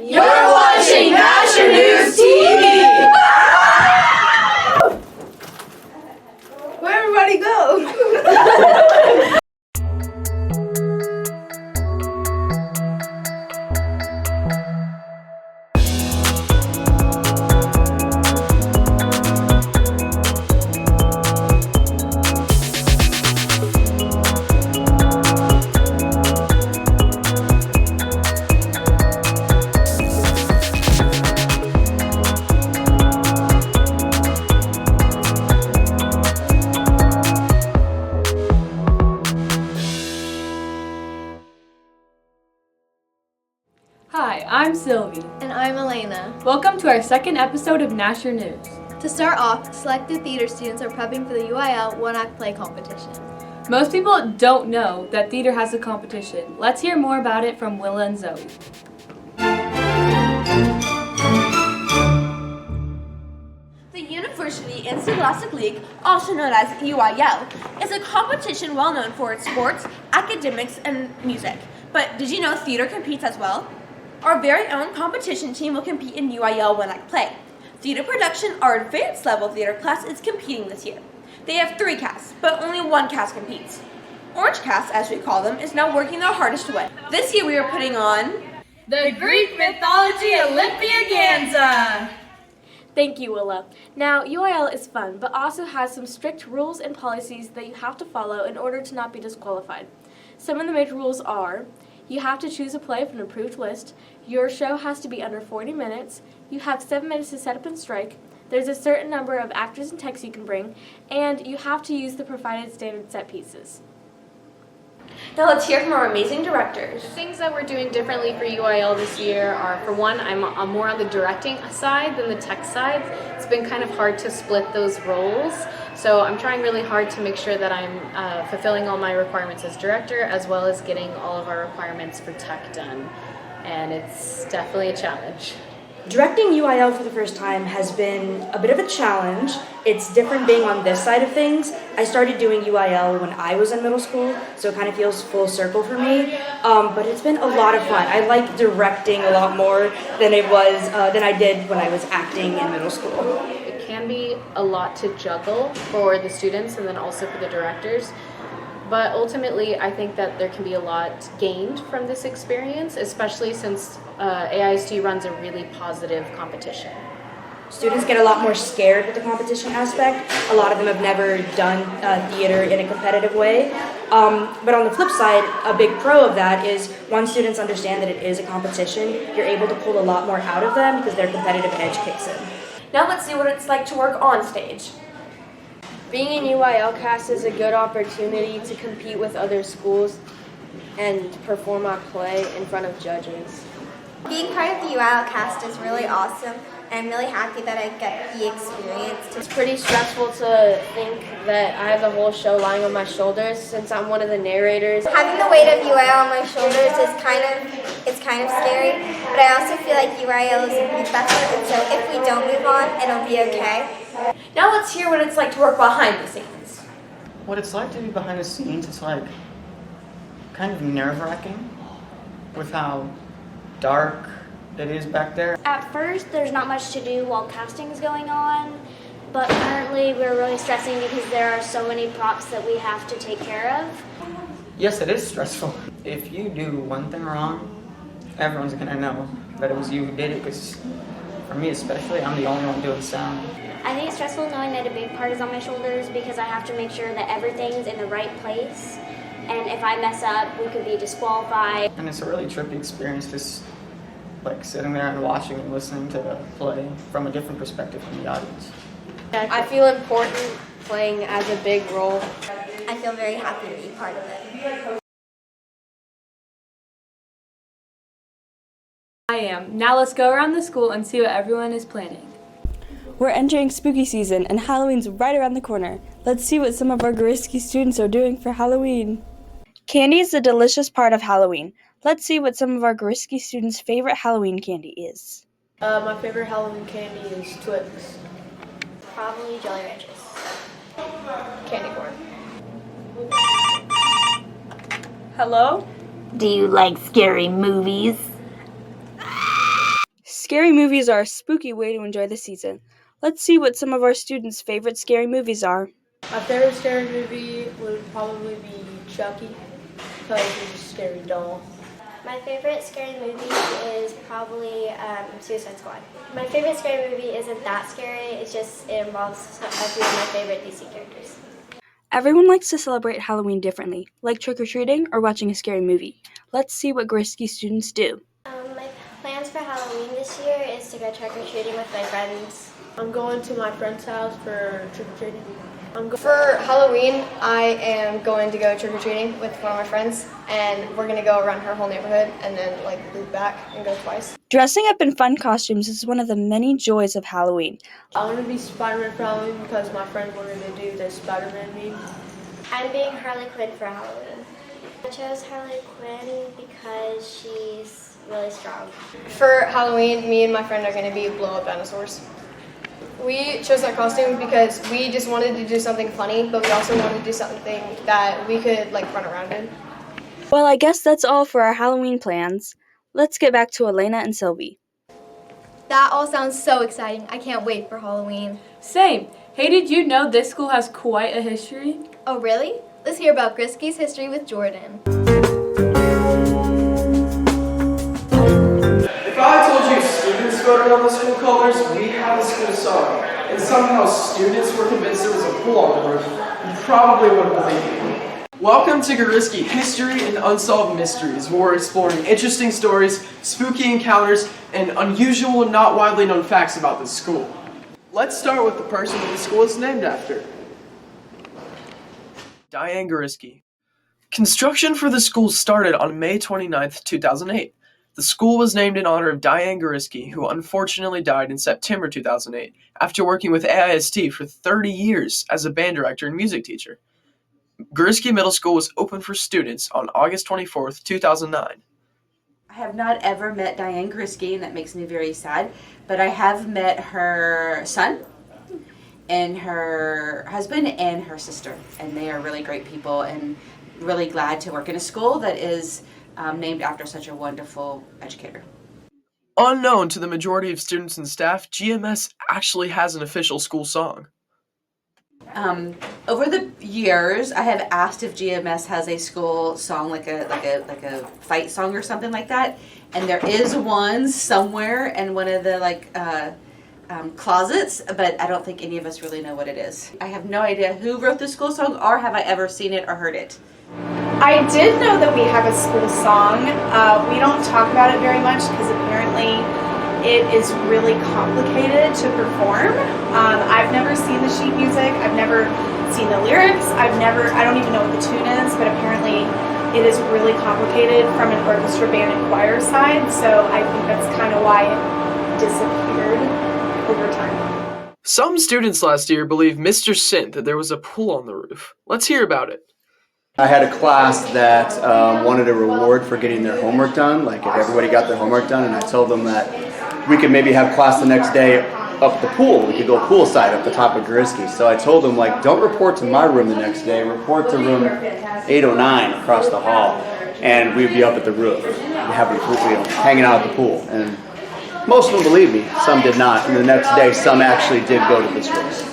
You're watching National News TV! Where'd everybody go? Hi, I'm Sylvie. And I'm Elena. Welcome to our second episode of National News. To start off, selected theater students are prepping for the UIL one-act play competition. Most people don't know that theater has a competition. Let's hear more about it from Willa and Zoe. The University Interscholastic League, also known as UIL, is a competition well known for its sports, academics, and music. But did you know theater competes as well? Our very own competition team will compete in UIL one-act play. Theater production, our advanced level theater class, is competing this year. They have 3 casts, but only 1 cast competes. Orange Cast, as we call them, is now working their hardest to win. This year we are putting on The Greek Mythology Olympiaganza! Thank you, Willa. Now, UIL is fun, but also has some strict rules and policies that you have to follow in order to not be disqualified. Some of the major rules are: you have to choose a play from an approved list, your show has to be under 40 minutes, you have 7 minutes to set up and strike, there's a certain number of actors and techs you can bring, and you have to use the provided standard set pieces. Now let's hear from our amazing directors. Things that we're doing differently for UIL this year are, for one, I'm more on the directing side than the tech side. It's been kind of hard to split those roles, so I'm trying really hard to make sure that I'm fulfilling all my requirements as director, as well as getting all of our requirements for tech done, and it's definitely a challenge. Directing UIL for the first time has been a bit of a challenge. It's different being on this side of things. I started doing UIL when I was in middle school, so it kind of feels full circle for me. But it's been a lot of fun. I like directing a lot more than I did when I was acting in middle school. It can be a lot to juggle for the students and then also for the directors. But ultimately, I think that there can be a lot gained from this experience, especially since AISD runs a really positive competition. Students get a lot more scared with the competition aspect. A lot of them have never done theater in a competitive way. But on the flip side, a big pro of that is once students understand that it is a competition, you're able to pull a lot more out of them because their competitive edge kicks in. Now let's see what it's like to work on stage. Being in UIL cast is a good opportunity to compete with other schools and perform our play in front of judges. Being part of the UIL cast is really awesome, and I'm really happy that I get the experience. It's pretty stressful to think that I have the whole show lying on my shoulders since I'm one of the narrators. Having the weight of UIL on my shoulders is kind of scary, but I also feel like UIL is a group effort, and so if we don't move on, it'll be okay. Now let's hear what it's like to work behind the scenes. What it's like to be behind the scenes, it's like kind of nerve-wracking with how dark it is back there. At first, there's not much to do while casting is going on, but currently we're really stressing because there are so many props that we have to take care of. Yes, it is stressful. If you do one thing wrong, everyone's gonna know that it was you who did it, because for me especially, I'm the only one doing sound. I think it's stressful knowing that a big part is on my shoulders because I have to make sure that everything's in the right place, and if I mess up, we could be disqualified. And it's a really trippy experience, just like sitting there and watching and listening to the play from a different perspective from the audience. I feel important playing as a big role. I feel very happy to be part of it. I am. Now let's go around the school and see what everyone is planning. We're entering spooky season and Halloween's right around the corner. Let's see what some of our Goriski students are doing for Halloween. Candy is a delicious part of Halloween. Let's see what some of our Goriski students' favorite Halloween candy is. My favorite Halloween candy is Twix. Probably Jelly Ranchers. Candy corn. Hello? Do you like scary movies? Scary movies are a spooky way to enjoy the season. Let's see what some of our students' favorite scary movies are. My favorite scary movie would probably be Chucky, because he's a scary doll. My favorite scary movie is probably Suicide Squad. My favorite scary movie isn't that scary, it involves a few of my favorite DC characters. Everyone likes to celebrate Halloween differently, like trick-or-treating or watching a scary movie. Let's see what Goriski students do. My plans for Halloween this year is to go trick-or-treating with my friends. I'm going to my friend's house for trick-or-treating. For Halloween, I am going to go trick-or-treating with one of my friends, and we're going to go around her whole neighborhood and then loop back and go twice. Dressing up in fun costumes is one of the many joys of Halloween. I want to be Spider-Man for Halloween because my friend wanted to do the Spider-Man meme. I'm being Harley Quinn for Halloween. I chose Harley Quinn because she's really strong. For Halloween, me and my friend are going to be blow-up dinosaurs. We chose that costume because we just wanted to do something funny, but we also wanted to do something that we could run around in. Well, I guess that's all for our Halloween plans. Let's get back to Elena and Sylvie. That all sounds so exciting. I can't wait for Halloween. Same. Hey, did you know this school has quite a history? Oh, really? Let's hear about Goriski's history with Jordan. If I told you students voted on the school colors, we have a school song, and somehow students were convinced there was a pool on the roof, you probably wouldn't believe me. Welcome to Goriski History and Unsolved Mysteries, where we're exploring interesting stories, spooky encounters, and unusual and not widely known facts about this school. Let's start with the person that the school is named after. Diane Goriski. Construction for the school started on May 29th, 2008. The school was named in honor of Diane Goriski, who unfortunately died in September 2008 after working with AIST for 30 years as a band director and music teacher. Goriski Middle School was open for students on August 24th, 2009. I have not ever met Diane Goriski, and that makes me very sad, but I have met her son and her husband and her sister, and they are really great people and really glad to work in a school that is named after such a wonderful educator. Unknown to the majority of students and staff, GMS actually has an official school song. Over the years, I have asked if GMS has a school song, like a fight song or something like that, and there is one somewhere in one of the closets, but I don't think any of us really know what it is. I have no idea who wrote the school song, or have I ever seen it or heard it. I did know that we have a school song. We don't talk about it very much because apparently it is really complicated to perform. I've never seen the sheet music. I've never seen the lyrics. I don't even know what the tune is, but apparently it is really complicated from an orchestra, band, and choir side. So I think that's kind of why it disappeared over time. Some students last year believed Mr. Synth that there was a pool on the roof. Let's hear about it. I had a class that wanted a reward for getting their homework done, like if everybody got their homework done, and I told them that we could maybe have class the next day up the pool. We could go poolside up the top of Goriski. So I told them, don't report to my room the next day, report to room 809 across the hall, and we'd be up at the roof, hanging out at the pool. And most of them believed me, some did not, and the next day some actually did go to this room.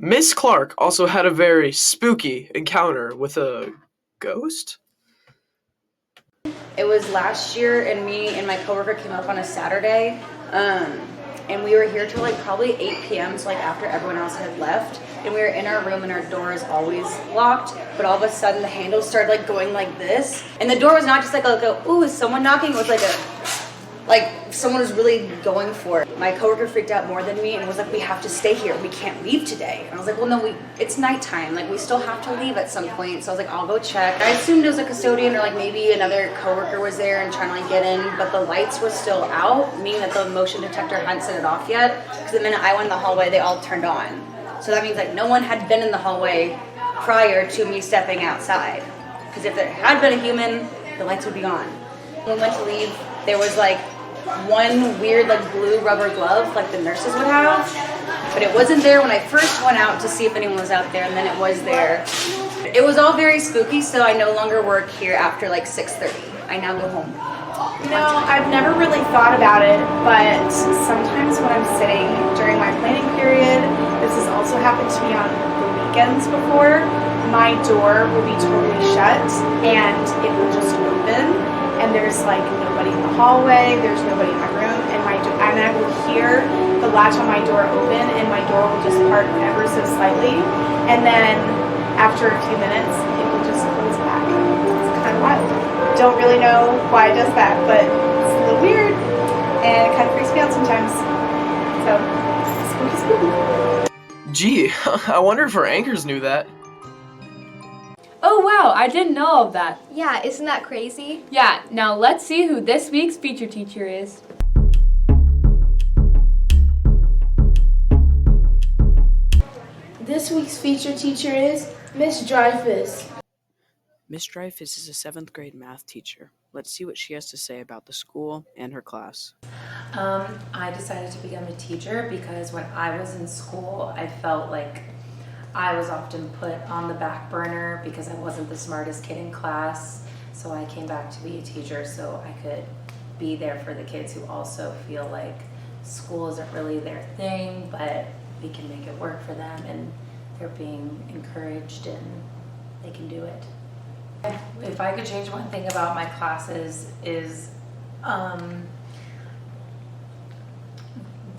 Miss Clark also had a very spooky encounter with a ghost? It was last year, and me and my coworker came up on a Saturday, and we were here till probably 8 p.m., so after everyone else had left, and we were in our room and our door is always locked, but all of a sudden the handle started going like this, and the door was not just ooh, is someone knocking? It was someone was really going for it. My coworker freaked out more than me and was like, we have to stay here. We can't leave today. And I was like, well, no, it's nighttime. We still have to leave at some point. So I was like, I'll go check. I assumed it was a custodian or maybe another coworker was there and trying to get in, but the lights were still out, meaning that the motion detector hadn't set it off yet. Because the minute I went in the hallway, they all turned on. So that means no one had been in the hallway prior to me stepping outside. Because if there had been a human, the lights would be on. When we went to leave, there was one weird blue rubber glove the nurses would have, but it wasn't there when I first went out to see if anyone was out there, and then it was there. It was all very spooky, so I no longer work here after 6:30. I now go home? You know, I've never really thought about it, but sometimes when I'm sitting during my planning period, this has also happened to me on the weekends before, my door will be totally shut and it will just open, and there's like nobody in the hallway, there's nobody in my room, and I will hear the latch on my door open and my door will just part ever so slightly, and then after a few minutes, it will just close back. It's kind of wild. Don't really know why it does that, but it's a little weird and it kind of freaks me out sometimes. So, spooky. Gee, I wonder if our anchors knew that. Oh wow, I didn't know all of that. Yeah, isn't that crazy? Yeah, now let's see who this week's feature teacher is. This week's feature teacher is Miss Dreyfus. Miss Dreyfus is a 7th grade math teacher. Let's see what she has to say about the school and her class. I decided to become a teacher because when I was in school, I felt like I was often put on the back burner because I wasn't the smartest kid in class. So I came back to be a teacher so I could be there for the kids who also feel like school isn't really their thing, but we can make it work for them and they're being encouraged and they can do it. If I could change one thing about my classes is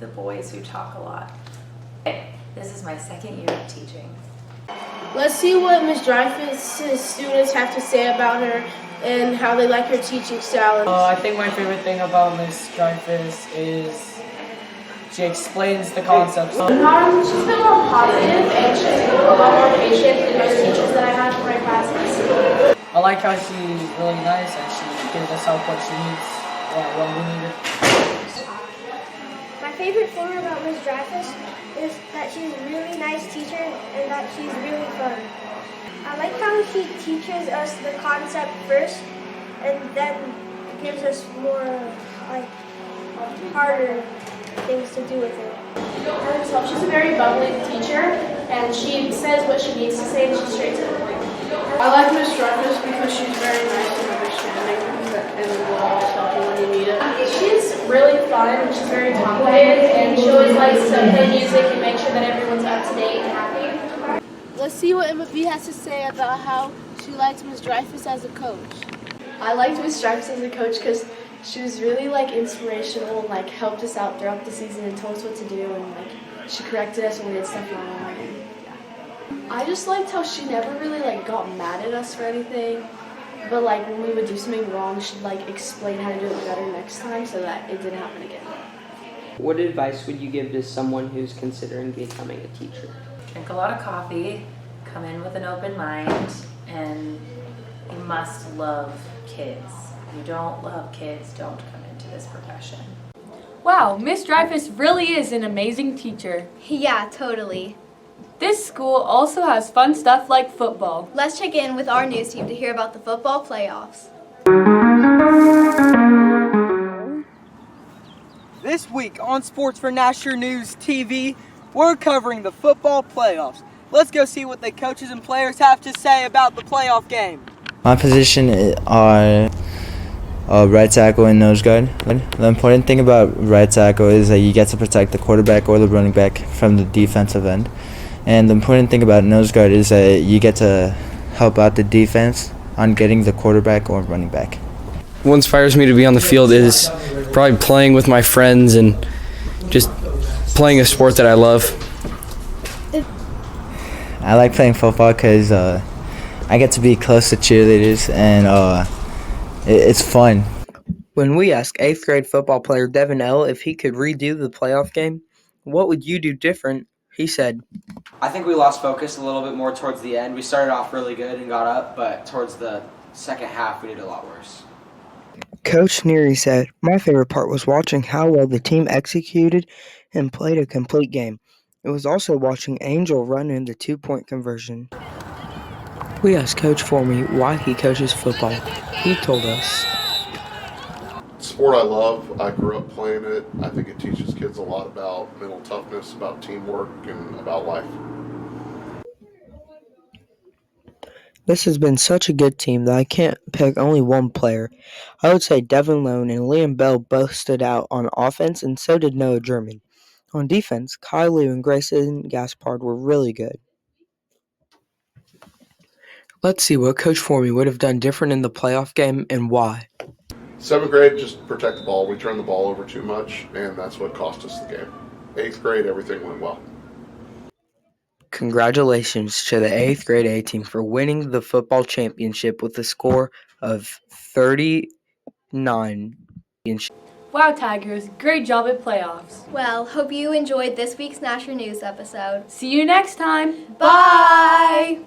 the boys who talk a lot. This is my 2nd year of teaching. Let's see what Miss Dreyfus' students have to say about her and how they like her teaching style. I think my favorite thing about Miss Dreyfus is she explains the concepts. She's been more positive and she's a lot more patient than most teachers that I've had for my classes. I like how she's really nice and she gives us help what she needs when we need it. My favorite thing about Ms. Dreyfus is that she's a really nice teacher and that she's really fun. I like how she teaches us the concept first and then gives us more like harder things to do with it. She's a very bubbly teacher and she says what she needs to say and she's straight to the point. I like Ms. Dreyfus because she's very nice and understanding and will always help you when you need it. She's really fun and she's very talkative and she always likes to play music and make sure that everyone's up to date and happy. Let's see what Emma B has to say about how she likes Ms. Dreyfus as a coach. I liked Ms. Dreyfus as a coach because she was really inspirational and helped us out throughout the season and told us what to do and she corrected us when we did stuff wrong. I just liked how she never really got mad at us for anything, but when we would do something wrong, she'd explain how to do it better next time so that it didn't happen again. What advice would you give to someone who's considering becoming a teacher? Drink a lot of coffee, come in with an open mind, and you must love kids. If you don't love kids, don't come into this profession. Wow, Miss Dreyfus really is an amazing teacher. Yeah, totally. This school also has fun stuff like football. Let's check in with our news team to hear about the football playoffs. This week on Sports for Nasher News TV, we're covering the football playoffs. Let's go see what the coaches and players have to say about the playoff game. My position are right tackle and nose guard. The important thing about right tackle is that you get to protect the quarterback or the running back from the defensive end. And the important thing about nose guard is that you get to help out the defense on getting the quarterback or running back. What inspires me to be on the field is probably playing with my friends and just playing a sport that I love. I like playing football because I get to be close to cheerleaders and it's fun. When we asked 8th grade football player Devin L. if he could redo the playoff game, what would you do different? He said, I think we lost focus a little bit more towards the end. We started off really good and got up, but towards the second half we did a lot worse. Coach Neary said, my favorite part was watching how well the team executed and played a complete game. It was also watching Angel run in the 2-point conversion. We asked Coach Formey why he coaches football. He told us, sport I love. I grew up playing it. I think it teaches kids a lot about mental toughness, about teamwork, and about life. This has been such a good team that I can't pick only one player. I would say Devin Lone and Liam Bell both stood out on offense, and so did Noah German. On defense, Kylie and Grayson Gaspard were really good. Let's see what Coach Formey would have done different in the playoff game and why. 7th grade, just protect the ball. We turned the ball over too much, and that's what cost us the game. 8th grade, everything went well. Congratulations to the 8th grade A team for winning the football championship with a score of 39. Wow, Tigers, great job at playoffs. Well, hope you enjoyed this week's National News episode. See you next time. Bye!